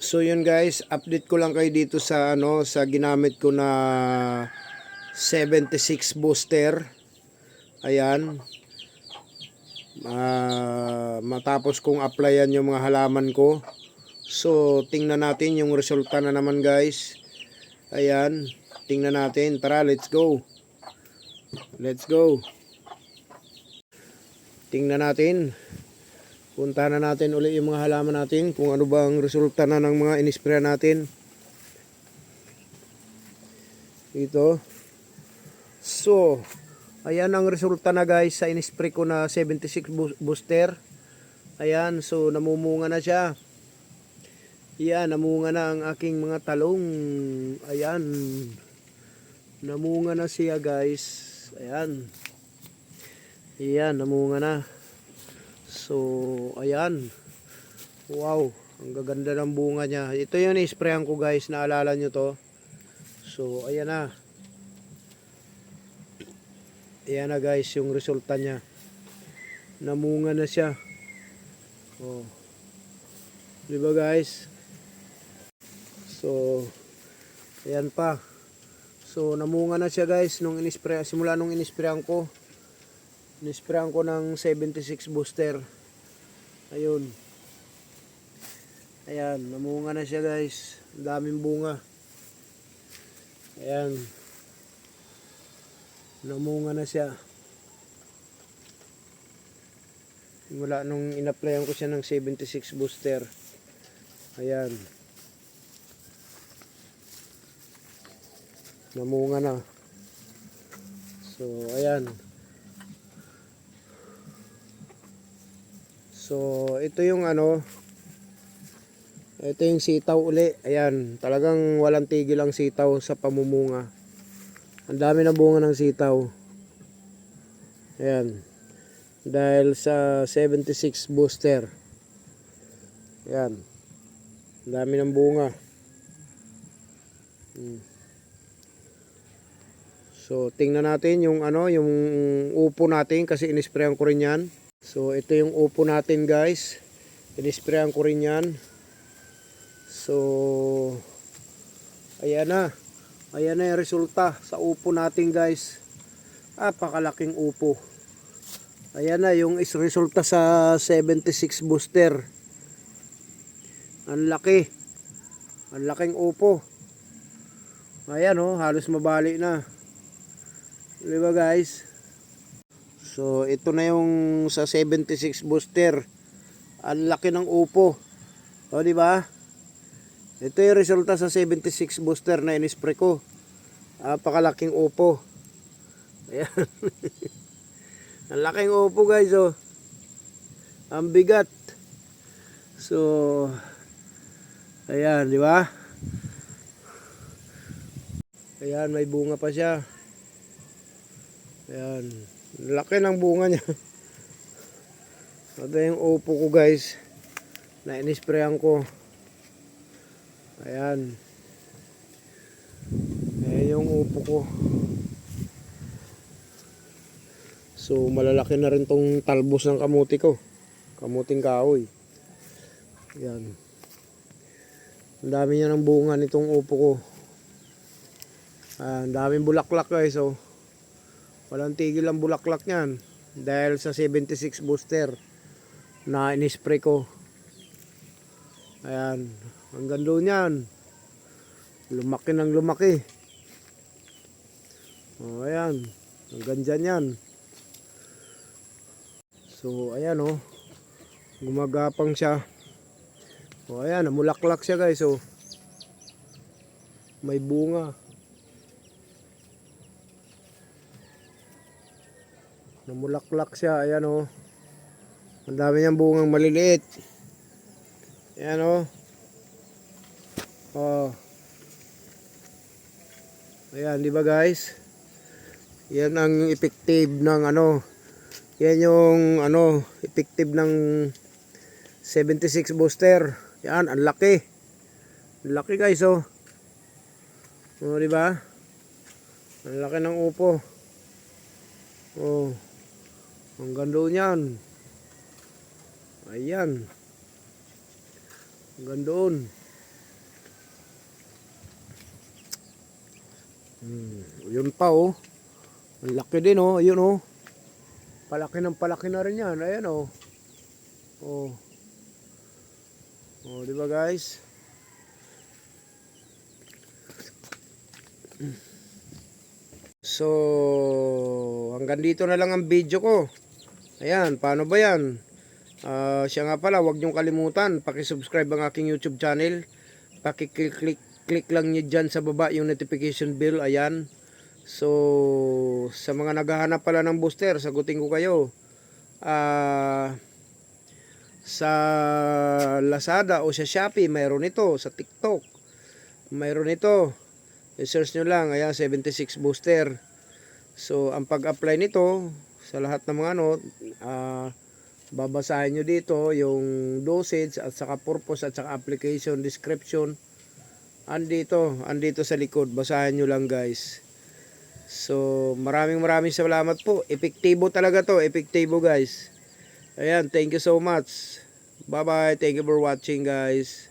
So yun guys, update ko lang kayo dito sa sa ginamit ko na 76 booster. Ayan. Matapos kong applyan yung mga halaman ko. So tingnan natin yung resulta na naman guys. Ayan, tingnan natin. Tara, let's go. Let's go. Tingnan natin. Punta na natin uli yung mga halaman natin kung ano ba ang resulta na ng mga inispray natin. Ito. So, ayan ang resulta na guys sa inispray ko na 76 booster. Ayan, so namumunga na siya. Ayan, namunga na ang aking mga talong. Ayan. Namunga na siya guys. Ayan. Ayan, namunga na. So, ayan. Wow, ang gaganda ng bunga niya. Ito yung isprayan ko guys, naalala nyo to. So, ayan na. Ayan na guys, yung resulta niya. Namunga na siya. Oh. Diba guys? So, ayan pa. So, namunga na siya guys nung simula nung inisprayan ko. Inisprayan ko ng 76 booster. Ayun. Ayan, namunga na siya guys. Ang daming bunga. Ayan. Namunga na siya. Simula nung in-applyan ko siya ng 76 booster. Ayan. Namunga na. So, ayan. So, ito yung ito yung sitaw uli. Ayan, talagang walang tigil ang sitaw sa pamumunga. Ang dami na bunga ng sitaw. Ayan. Dahil sa 76 booster. Ayan. Ang dami ng bunga. So, tingnan natin yung yung upo natin kasi inisprayan ko rin yan. So, ito yung upo natin guys. Inisprayan ko rin yan. So, ayan na. Ayan na yung resulta sa upo natin guys. Napakalaking upo. Ayan na yung resulta sa 76 booster. Ang laki. Ang laking upo. Ayan oh, halos mabali na. Diba guys? So, ito na yung sa 76 booster. Ang laki ng upo. O, diba? Ito yung resulta sa 76 booster na inispray ko. Napakalaking upo. Ayan. Ang laking upo guys, oh. Ang bigat. So, ayan, diba? Ayan, may bunga pa siya. Ayan. Laki ng bunga niya. Ito yung upo ko guys na inisprayan ko. Ayan. Ayan yung upo ko. So malalaki na rin tong talbos ng kamuti ko. Kamuting kahoy. Ayan. Ang dami niya ng bunga nitong upo ko. Ang daming bulaklak guys. So walang tigil ang bulaklak niyan dahil sa 76 booster na inispray ko. Ayan, ang ganda niyan. Lumaki ng lumaki. Oh, ayan. Ang ganda niyan. So, ayan oh. Gumagapang siya. Oh, ayan, namulaklak siya guys oh. May bunga. Namulaklak siya, ayan oh. Ang dami niyang bungang maliliit. Ayan oh. Oh. Ayan, di ba guys? Yan ang effective ng yan yung effective ng 76 booster. Yan, ang laki. Ang laki guys oh. Oh, di ba? Ang laki ng upo. Oh. Ang ganda niyan. Ayan. Ang ganda. Yun pa oh. Ang laki din oh. Yun oh. Palaki na rin yan. Ayan oh. Oh. Oh, di ba guys? So, hanggang dito na lang ang video ko. Ayan, paano ba yan? Siya nga pala, huwag niyong kalimutan, paki-subscribe ang aking YouTube channel. Paki-click lang niyo dyan sa baba yung notification bell. Ayan. So, sa mga naghahanap pala ng booster, sagutin ko kayo. Sa Lazada o sa Shopee, mayroon ito. Sa TikTok, mayroon ito. I-search nyo lang, ayan, 76 booster. So, ang pag-apply nito, sa lahat ng mga babasahin nyo dito, yung dosage, at saka purpose, at saka application, description. Andito sa likod, basahin nyo lang guys. So, maraming salamat po. Epektibo talaga to, epektibo guys. Ayan, thank you so much. Bye-bye, thank you for watching guys.